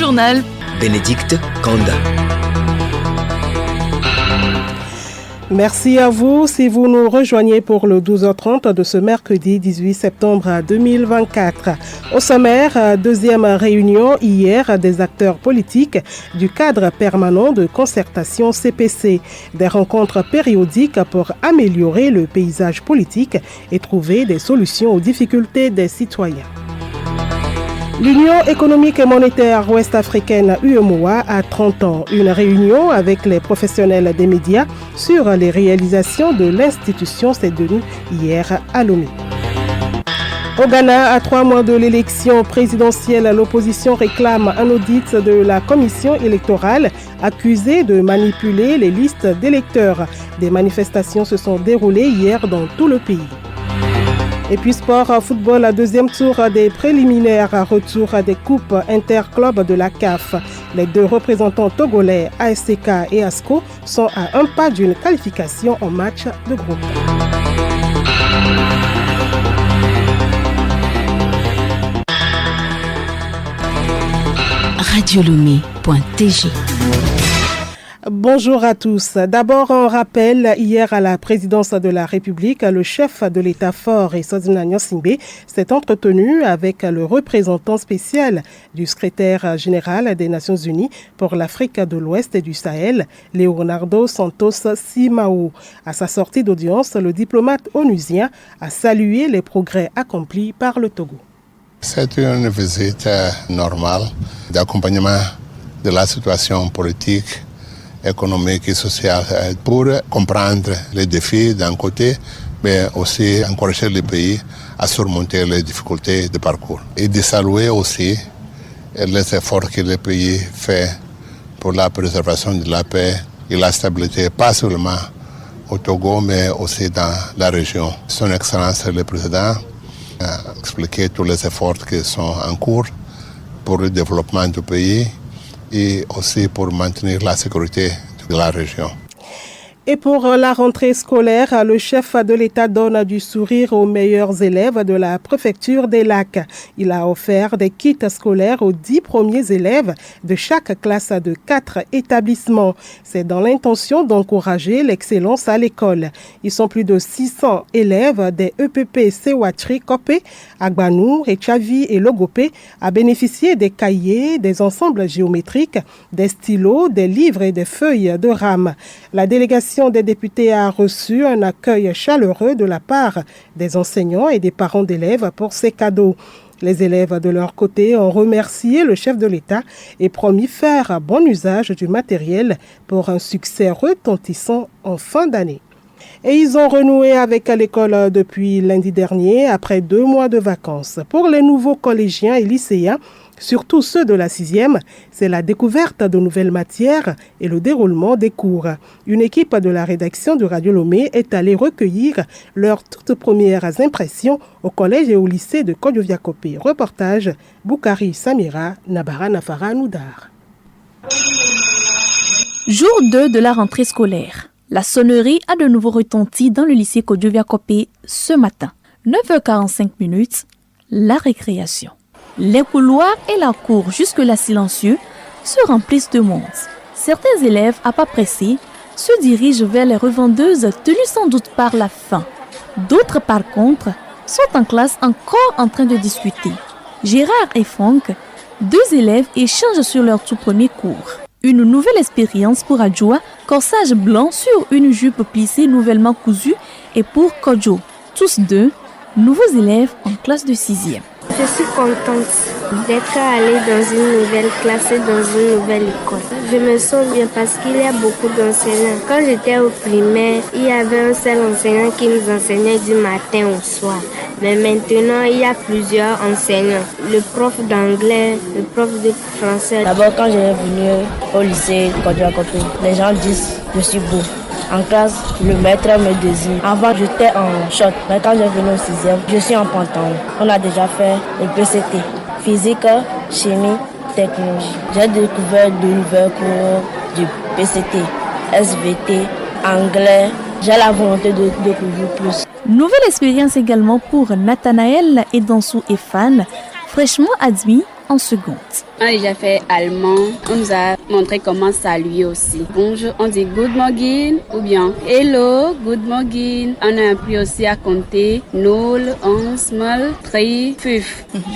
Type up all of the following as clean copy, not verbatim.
journal. Bénédicte Kanda. Merci à vous si vous nous rejoignez pour le 12h30 de ce mercredi 18 septembre 2024. Au sommaire, deuxième réunion hier des acteurs politiques du cadre permanent de concertation CPC. Des rencontres périodiques pour améliorer le paysage politique et trouver des solutions aux difficultés des citoyens. L'Union économique et monétaire ouest-africaine UEMOA a 30 ans. Une réunion avec les professionnels des médias sur les réalisations de l'institution s'est tenue hier à Lomé. Au Ghana, à 3 mois de l'élection présidentielle, l'opposition réclame un audit de la commission électorale accusée de manipuler les listes d'électeurs. Des manifestations se sont déroulées hier dans tout le pays. Et puis sport, football, deuxième tour des préliminaires, retour des coupes interclubs de la CAF. Les deux représentants togolais, ASCK et ASCO, sont à un pas d'une qualification en match de groupe. Radiolomé.tg. Bonjour à tous. D'abord, un rappel, hier à la présidence de la République, le chef de l'État fort Eswatini Gnassingbé s'est entretenu avec le représentant spécial du secrétaire général des Nations Unies pour l'Afrique de l'Ouest et du Sahel, Leonardo Santos Simao. À sa sortie d'audience, le diplomate onusien a salué les progrès accomplis par le Togo. C'est une visite normale d'accompagnement de la situation politique, économique et sociale pour comprendre les défis d'un côté, mais aussi encourager le pays à surmonter les difficultés de parcours. Et de saluer aussi les efforts que le pays fait pour la préservation de la paix et la stabilité, pas seulement au Togo, mais aussi dans la région. Son Excellence le Président a expliqué tous les efforts qui sont en cours pour le développement du pays et aussi pour maintenir la sécurité de la région. Et pour la rentrée scolaire, le chef de l'État donne du sourire aux meilleurs élèves de la préfecture des Lacs. Il a offert des kits scolaires aux 10 premiers élèves de chaque classe de 4 établissements. C'est dans l'intention d'encourager l'excellence à l'école. Ils sont plus de 600 élèves des EPP Sewatri, Kopé, Agbanou, Rechavi et Logopé à bénéficier des cahiers, des ensembles géométriques, des stylos, des livres et des feuilles de rame. La délégation des députés a reçu un accueil chaleureux de la part des enseignants et des parents d'élèves pour ces cadeaux. Les élèves de leur côté ont remercié le chef de l'État et promis faire bon usage du matériel pour un succès retentissant en fin d'année. Et ils ont renoué avec l'école depuis lundi dernier après 2 mois de vacances. Pour les nouveaux collégiens et lycéens, surtout ceux de la 6e, c'est la découverte de nouvelles matières et le déroulement des cours. Une équipe de la rédaction de Radio Lomé est allée recueillir leurs toutes premières impressions au collège et au lycée de Kodjoviakopé. Reportage Boukari Samira, Nabara Nafara Noudar. Jour 2 de la rentrée scolaire. La sonnerie a de nouveau retenti dans le lycée Kodjoviakopé ce matin. 9h45, la récréation. Les couloirs et la cour jusque-là silencieux se remplissent de monde. Certains élèves, à pas pressés, se dirigent vers les revendeuses tenues sans doute par la faim. D'autres, par contre, sont en classe encore en train de discuter. Gérard et Franck, 2 élèves, échangent sur leur tout premier cours. Une nouvelle expérience pour Adjoa, corsage blanc sur une jupe plissée nouvellement cousue, et pour Kodjo, tous 2, nouveaux élèves en classe de 6e. Je suis contente d'être allée dans une nouvelle classe et dans une nouvelle école. Je me sens bien parce qu'il y a beaucoup d'enseignants. Quand j'étais au primaire, il y avait un seul enseignant qui nous enseignait du matin au soir. Mais maintenant, il y a plusieurs enseignants. Le prof d'anglais, le prof de français. D'abord, quand je suis venue au lycée Kodjoviakopé, les gens disent que je suis beau. En classe, le maître me désigne. Avant, j'étais en short, mais quand je suis venu au 6e, je suis en pantalon. On a déjà fait le PCT, physique, chimie, technologie. J'ai découvert de nouveaux cours du PCT, SVT, anglais. J'ai la volonté de découvrir plus. Nouvelle expérience également pour Nathanaël, Edansou et Fan, fraîchement admis en seconde. On a déjà fait allemand, on nous a montré comment saluer aussi. Bonjour, on dit good morning ou bien hello, good morning. On a appris aussi à compter 0, 11, 3, 5.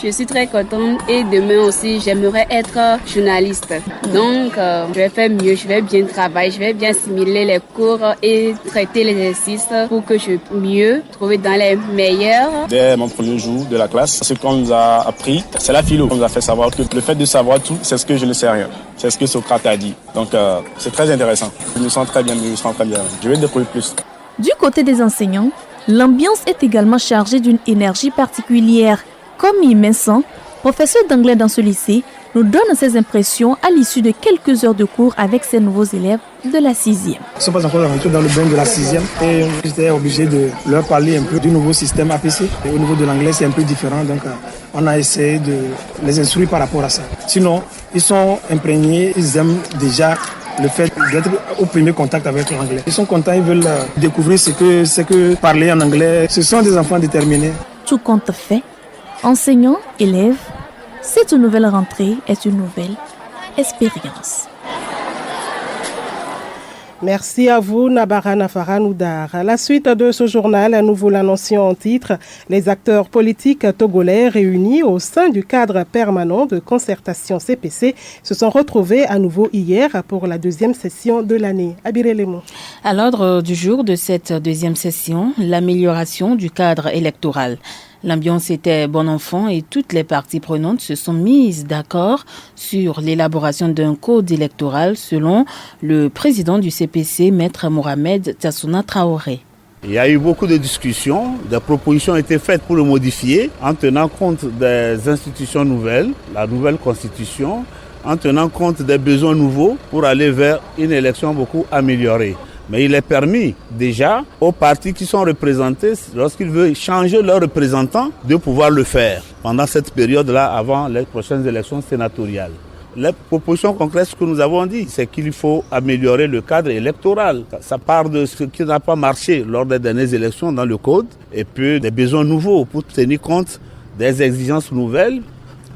Je suis très contente et demain aussi j'aimerais être journaliste. Donc je vais faire mieux, je vais bien travailler, je vais bien assimiler les cours et traiter les exercices pour que je puisse mieux trouver dans les meilleurs. Dès mon premier jour de la classe, ce qu'on nous a appris, c'est la philo. On nous a fait savoir que le fait de savoir tout, c'est ce que je ne sais rien. C'est ce que Socrate a dit. Donc c'est très intéressant. Je me sens très bien, Je vais découvrir plus. Du côté des enseignants, l'ambiance est également chargée d'une énergie particulière. Comme Vincent, professeur d'anglais dans ce lycée, nous donne ses impressions à l'issue de quelques heures de cours avec ses nouveaux élèves de la 6e. Ils ne sont pas encore rentrés dans le bain de la 6e et j'étais obligé de leur parler un peu du nouveau système APC. Et au niveau de l'anglais, c'est un peu différent, donc on a essayé de les instruire par rapport à ça. Sinon, ils sont imprégnés, ils aiment déjà le fait d'être au premier contact avec l'anglais. Ils sont contents, ils veulent découvrir ce que parler en anglais. Ce sont des enfants déterminés. Tout compte fait, enseignants, élèves, cette nouvelle rentrée est une nouvelle expérience. Merci à vous, Nabara Nafara Noudar. À la suite de ce journal, nous vous l'annoncions en titre, les acteurs politiques togolais réunis au sein du cadre permanent de concertation CPC se sont retrouvés à nouveau hier pour la deuxième session de l'année. Abirelemo. À l'ordre du jour de cette deuxième session, l'amélioration du cadre électoral. L'ambiance était bon enfant et toutes les parties prenantes se sont mises d'accord sur l'élaboration d'un code électoral selon le président du CPC, Maître Mohamed Tassouna Traoré. Il y a eu beaucoup de discussions, des propositions ont été faites pour le modifier en tenant compte des institutions nouvelles, la nouvelle constitution, en tenant compte des besoins nouveaux pour aller vers une élection beaucoup améliorée. Mais il est permis déjà aux partis qui sont représentés, lorsqu'ils veulent changer leurs représentants, de pouvoir le faire pendant cette période-là avant les prochaines élections sénatoriales. Les propositions concrètes, ce que nous avons dit, c'est qu'il faut améliorer le cadre électoral. Ça part de ce qui n'a pas marché lors des dernières élections dans le code et puis des besoins nouveaux pour tenir compte des exigences nouvelles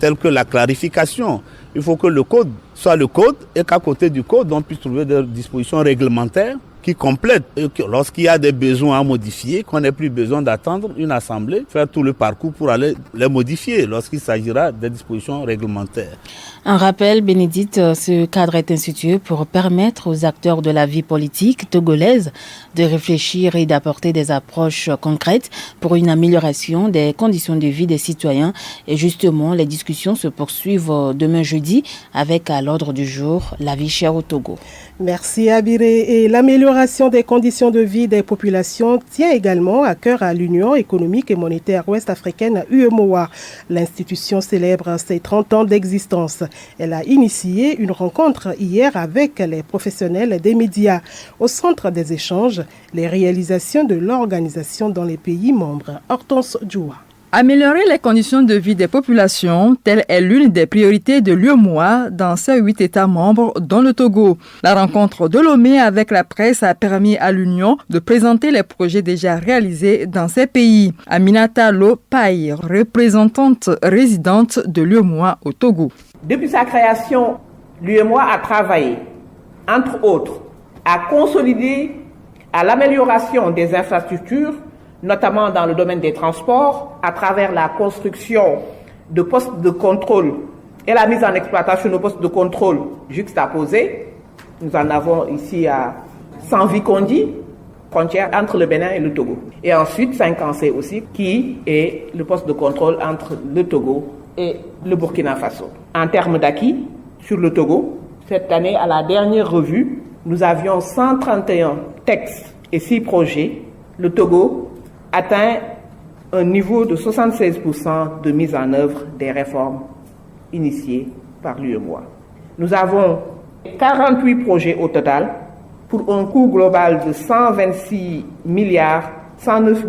telles que la clarification. Il faut que le code soit le code et qu'à côté du code, on puisse trouver des dispositions réglementaires qui complètent. Et que lorsqu'il y a des besoins à modifier, qu'on n'ait plus besoin d'attendre une assemblée, faire tout le parcours pour aller les modifier lorsqu'il s'agira des dispositions réglementaires. Un rappel, Bénédicte, ce cadre est institué pour permettre aux acteurs de la vie politique togolaise de réfléchir et d'apporter des approches concrètes pour une amélioration des conditions de vie des citoyens. Et justement, les discussions se poursuivent demain jeudi avec à l'ordre du jour la vie chère au Togo. Merci Abiré. Et l'amélioration des conditions de vie des populations tient également à cœur à l'Union économique et monétaire ouest-africaine UEMOA. L'institution célèbre ses 30 ans d'existence. Elle a initié une rencontre hier avec les professionnels des médias. Au centre des échanges, les réalisations de l'organisation dans les pays membres. Hortense Djoua. Améliorer les conditions de vie des populations, telle est l'une des priorités de l'UEMOA dans ses 8 États membres, dont le Togo. La rencontre de Lomé avec la presse a permis à l'Union de présenter les projets déjà réalisés dans ces pays. Aminata Lopaï, représentante résidente de l'UEMOA au Togo. Depuis sa création, l'UEMOA a travaillé, entre autres, à consolider à l'amélioration des infrastructures, notamment dans le domaine des transports, à travers la construction de postes de contrôle et la mise en exploitation de postes de contrôle juxtaposés. Nous en avons ici à Sanvikondi, frontière entre le Bénin et le Togo. Et ensuite, Saint-Cancé aussi, qui est le poste de contrôle entre le Togo et le Burkina Faso. En termes d'acquis, sur le Togo, cette année, à la dernière revue, nous avions 131 textes et 6 projets. Le Togo atteint un niveau de 76% de mise en œuvre des réformes initiées par l'UEMOA. Nous avons 48 projets au total pour un coût global de 126 milliards 109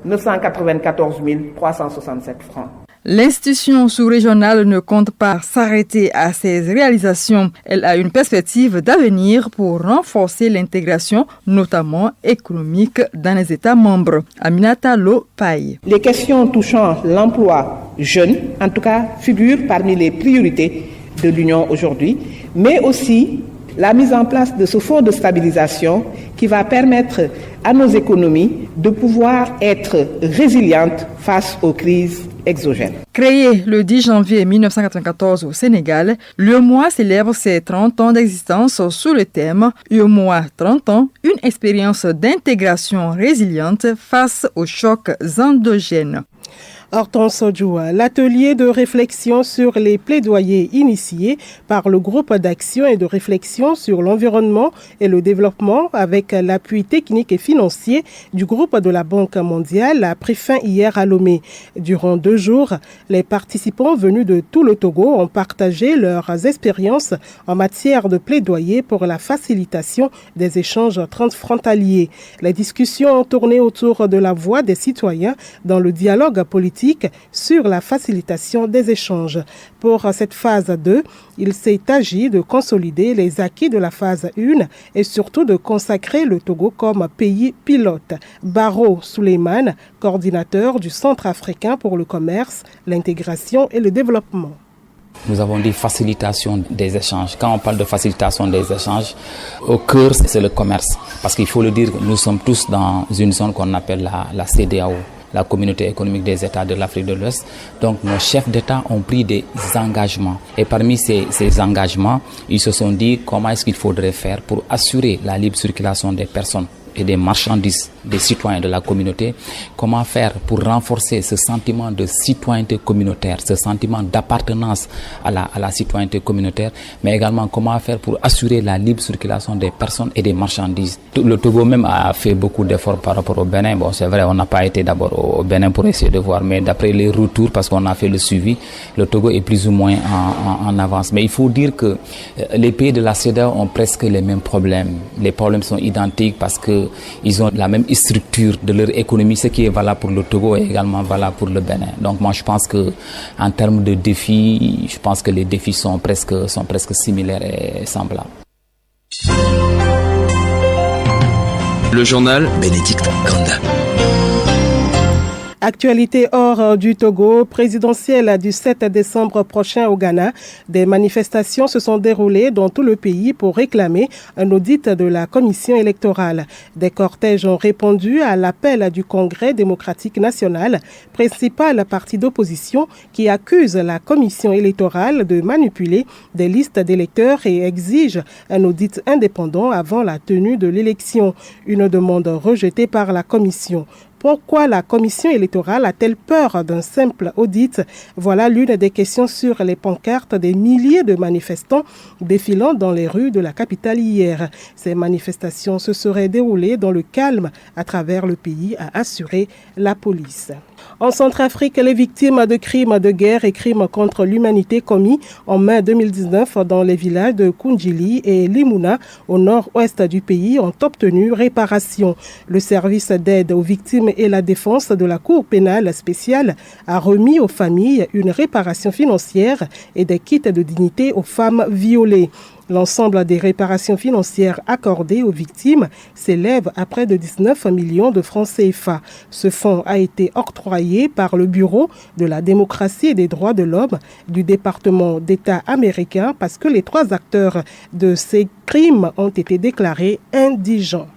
994 367 francs. L'institution sous-régionale ne compte pas s'arrêter à ses réalisations. Elle a une perspective d'avenir pour renforcer l'intégration, notamment économique, dans les États membres. Aminata Lopaï. Les questions touchant l'emploi, jeunes, en tout cas, figure parmi les priorités de l'Union aujourd'hui, mais aussi la mise en place de ce fonds de stabilisation qui va permettre à nos économies de pouvoir être résilientes face aux crises exogènes. Créé le 10 janvier 1994 au Sénégal, l'UEMOA célèbre ses 30 ans d'existence sous le thème UEMOA 30 ans, une expérience d'intégration résiliente face aux chocs endogènes. Hortense Odjoua, l'atelier de réflexion sur les plaidoyers initiés par le groupe d'action et de réflexion sur l'environnement et le développement avec l'appui technique et financier du groupe de la Banque mondiale a pris fin hier à Lomé. Durant 2 jours, les participants venus de tout le Togo ont partagé leurs expériences en matière de plaidoyer pour la facilitation des échanges transfrontaliers. Les discussions ont tourné autour de la voix des citoyens dans le dialogue politique sur la facilitation des échanges. Pour cette phase 2, il s'est agi de consolider les acquis de la phase 1 et surtout de consacrer le Togo comme pays pilote. Baro Souleymane, coordinateur du Centre africain pour le commerce, l'intégration et le développement. Nous avons dit facilitation des échanges. Quand on parle de facilitation des échanges, au cœur, c'est le commerce. Parce qu'il faut le dire, nous sommes tous dans une zone qu'on appelle la CEDEAO, la Communauté économique des États de l'Afrique de l'Ouest. Donc nos chefs d'État ont pris des engagements. Et parmi ces engagements, ils se sont dit comment est-ce qu'il faudrait faire pour assurer la libre circulation des personnes et des marchandises des citoyens de la communauté, comment faire pour renforcer ce sentiment de citoyenneté communautaire, ce sentiment d'appartenance à la citoyenneté communautaire, mais également comment faire pour assurer la libre circulation des personnes et des marchandises. Le Togo même a fait beaucoup d'efforts par rapport au Bénin. Bon, c'est vrai, on n'a pas été d'abord au Bénin pour essayer de voir, mais d'après les retours, parce qu'on a fait le suivi, le Togo est plus ou moins en avance. Mais il faut dire que les pays de la CEDEAO ont presque les mêmes problèmes. Les problèmes sont identiques parce que ils ont la même structure de leur économie. Ce qui est valable pour le Togo est également valable pour le Bénin. Donc moi je pense que en termes de défis, je pense que les défis sont presque similaires et semblables. Le journal Bénédicte Kanda. Actualité hors du Togo, présidentielle du 7 décembre prochain au Ghana. Des manifestations se sont déroulées dans tout le pays pour réclamer un audit de la commission électorale. Des cortèges ont répondu à l'appel du Congrès démocratique national, principal parti d'opposition qui accuse la commission électorale de manipuler des listes d'électeurs et exige un audit indépendant avant la tenue de l'élection. Une demande rejetée par la commission. Pourquoi la commission électorale a-t-elle peur d'un simple audit? Voilà l'une des questions sur les pancartes des milliers de manifestants défilant dans les rues de la capitale hier. Ces manifestations se seraient déroulées dans le calme à travers le pays, a assuré la police. En Centrafrique, les victimes de crimes de guerre et crimes contre l'humanité commis en mai 2019 dans les villages de Kundjili et Limuna, au nord-ouest du pays, ont obtenu réparation. Le service d'aide aux victimes et la défense de la Cour pénale spéciale a remis aux familles une réparation financière et des kits de dignité aux femmes violées. L'ensemble des réparations financières accordées aux victimes s'élève à près de 19 millions de francs CFA. Ce fonds a été octroyé par le Bureau de la démocratie et des droits de l'homme du département d'État américain parce que les 3 acteurs de ces crimes ont été déclarés indigents.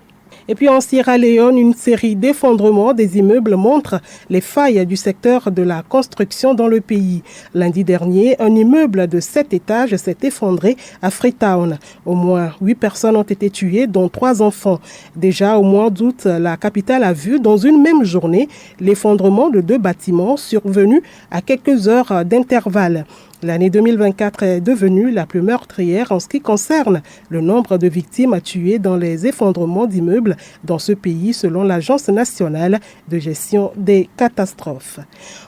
Et puis en Sierra Leone, une série d'effondrements des immeubles montre les failles du secteur de la construction dans le pays. Lundi dernier, un immeuble de 7 étages s'est effondré à Freetown. Au moins 8 personnes ont été tuées, dont 3 enfants. Déjà au mois d'août, la capitale a vu dans une même journée l'effondrement de 2 bâtiments survenus à quelques heures d'intervalle. L'année 2024 est devenue la plus meurtrière en ce qui concerne le nombre de victimes tuées dans les effondrements d'immeubles dans ce pays, selon l'Agence nationale de gestion des catastrophes.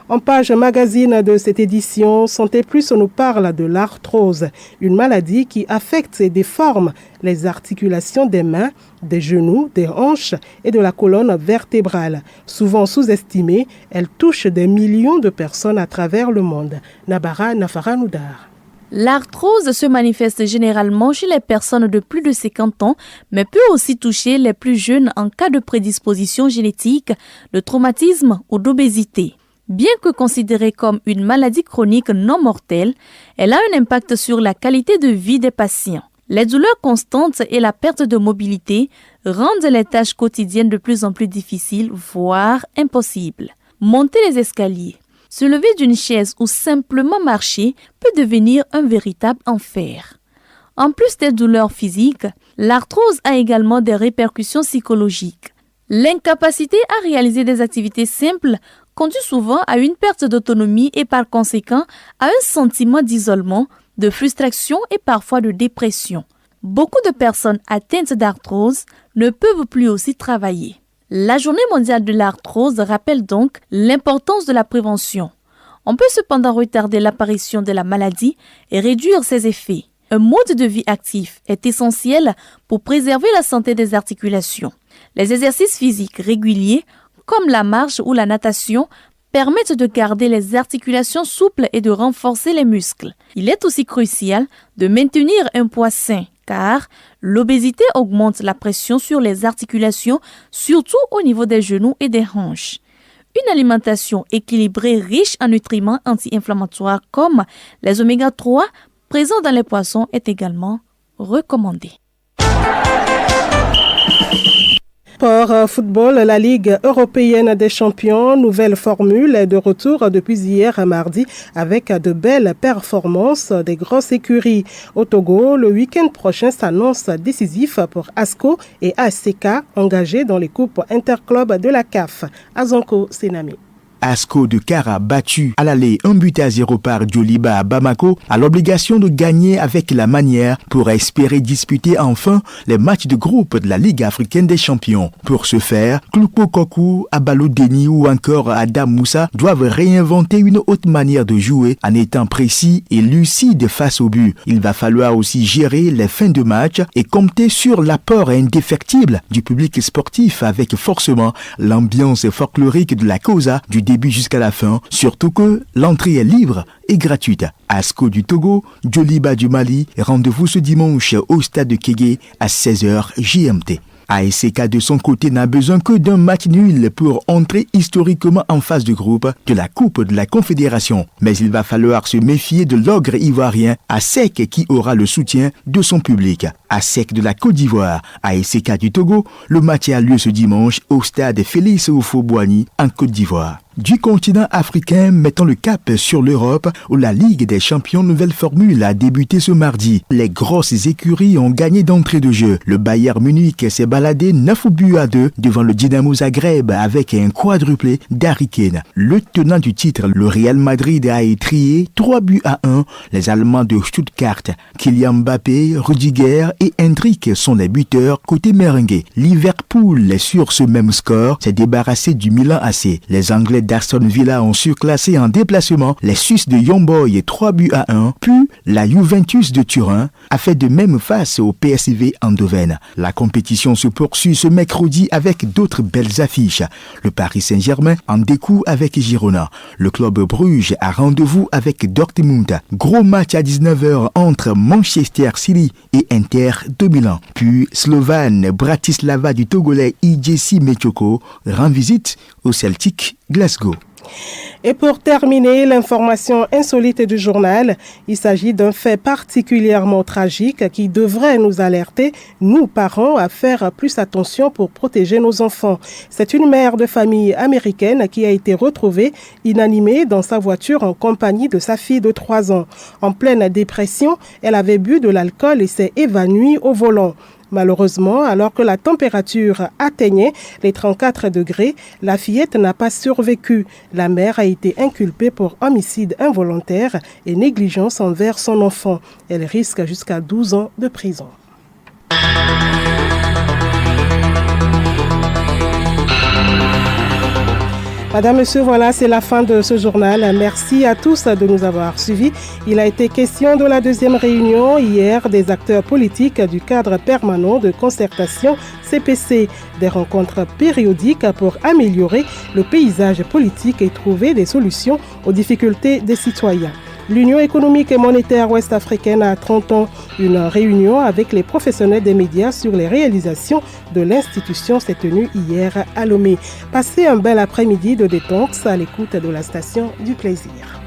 En page magazine de cette édition, Santé Plus nous parle de l'arthrose, une maladie qui affecte et déforme les articulations des mains, des genoux, des hanches et de la colonne vertébrale. Souvent sous-estimée, elle touche des millions de personnes à travers le monde. Nabara Nafaranoudar. L'arthrose se manifeste généralement chez les personnes de plus de 50 ans, mais peut aussi toucher les plus jeunes en cas de prédisposition génétique, de traumatisme ou d'obésité. Bien que considérée comme une maladie chronique non mortelle, elle a un impact sur la qualité de vie des patients. Les douleurs constantes et la perte de mobilité rendent les tâches quotidiennes de plus en plus difficiles, voire impossibles. Monter les escaliers, se lever d'une chaise ou simplement marcher peut devenir un véritable enfer. En plus des douleurs physiques, l'arthrose a également des répercussions psychologiques. L'incapacité à réaliser des activités simples conduit souvent à une perte d'autonomie et par conséquent à un sentiment d'isolement, de frustration et parfois de dépression. Beaucoup de personnes atteintes d'arthrose ne peuvent plus aussi travailler. La Journée mondiale de l'arthrose rappelle donc l'importance de la prévention. On peut cependant retarder l'apparition de la maladie et réduire ses effets. Un mode de vie actif est essentiel pour préserver la santé des articulations. Les exercices physiques réguliers, comme la marche ou la natation, permettent de garder les articulations souples et de renforcer les muscles. Il est aussi crucial de maintenir un poids sain, car l'obésité augmente la pression sur les articulations, surtout au niveau des genoux et des hanches. Une alimentation équilibrée riche en nutriments anti-inflammatoires comme les oméga 3 présents dans les poissons est également recommandée. Sport football, la Ligue européenne des champions, nouvelle formule est de retour depuis hier à mardi avec de belles performances des grosses écuries. Au Togo, le week-end prochain s'annonce décisif pour ASCO et ASEC engagés dans les coupes interclubs de la CAF. Azonko Senami. ASCO de Kara, battu à l'aller 1-0 par Djoliba à Bamako, a l'obligation de gagner avec la manière pour espérer disputer enfin les matchs de groupe de la Ligue africaine des champions. Pour ce faire, Klupo Koku, Abalo Deni ou encore Adam Moussa doivent réinventer une autre manière de jouer en étant précis et lucide face au but. Il va falloir aussi gérer les fins de match et compter sur l'apport indéfectible du public sportif avec forcément l'ambiance folklorique de la Cosa du début jusqu'à la fin, surtout que l'entrée est libre et gratuite. ASCO du Togo, Djoliba du Mali, rendez-vous ce dimanche au stade de Kégué à 16h GMT. ASEC de son côté n'a besoin que d'un match nul pour entrer historiquement en phase de groupe de la Coupe de la Confédération. Mais il va falloir se méfier de l'ogre ivoirien ASEC qui aura le soutien de son public. ASEC de la Côte d'Ivoire, ASEC du Togo, le match a lieu ce dimanche au stade Félix Houphouët-Boigny en Côte d'Ivoire. Du continent africain, mettons le cap sur l'Europe où la Ligue des champions nouvelle formule a débuté ce mardi. Les grosses écuries ont gagné d'entrée de jeu. Le Bayern Munich s'est baladé 9-2 devant le Dynamo Zagreb avec un quadruplé d'Harry Kane. Le tenant du titre, le Real Madrid, a étrié 3-1 les Allemands de Stuttgart. Kylian Mbappé, Rudiger et Hendrick sont les buteurs côté merengue. Liverpool, sur ce même score, s'est débarrassé du Milan AC. Les Anglais d'Aston Villa ont surclassé en déplacement les Suisses de Young Boys 3-1, puis la Juventus de Turin a fait de même face au PSV Eindhoven. La compétition se poursuit ce mercredi avec d'autres belles affiches. Le Paris Saint-Germain en découle avec Girona. Le club Bruges a rendez-vous avec Dortmund. Gros match à 19h entre Manchester City et Inter de Milan. Puis Slovan Bratislava du Togolais IJC Mechoko rend visite au Celtic Glasgow. Et pour terminer, l'information insolite du journal, il s'agit d'un fait particulièrement tragique qui devrait nous alerter, nous parents, à faire plus attention pour protéger nos enfants. C'est une mère de famille américaine qui a été retrouvée inanimée dans sa voiture en compagnie de sa fille de 3 ans. En pleine dépression, elle avait bu de l'alcool et s'est évanouie au volant. Malheureusement, alors que la température atteignait les 34 degrés, la fillette n'a pas survécu. La mère a été inculpée pour homicide involontaire et négligence envers son enfant. Elle risque jusqu'à 12 ans de prison. Madame, Monsieur, voilà, c'est la fin de ce journal. Merci à tous de nous avoir suivis. Il a été question de la deuxième réunion hier des acteurs politiques du cadre permanent de concertation CPC, des rencontres périodiques pour améliorer le paysage politique et trouver des solutions aux difficultés des citoyens. L'Union économique et monétaire ouest-africaine a 30 ans. Une réunion avec les professionnels des médias sur les réalisations de l'institution s'est tenue hier à Lomé. Passez un bel après-midi de détente à l'écoute de la station du plaisir.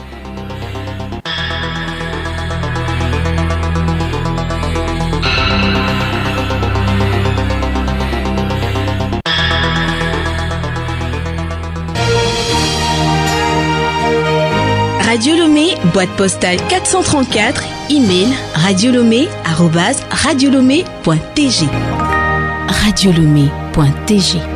Radio Lomé, boîte postale 434, email radiolomé@radiolomé.tg. Radiolomé.tg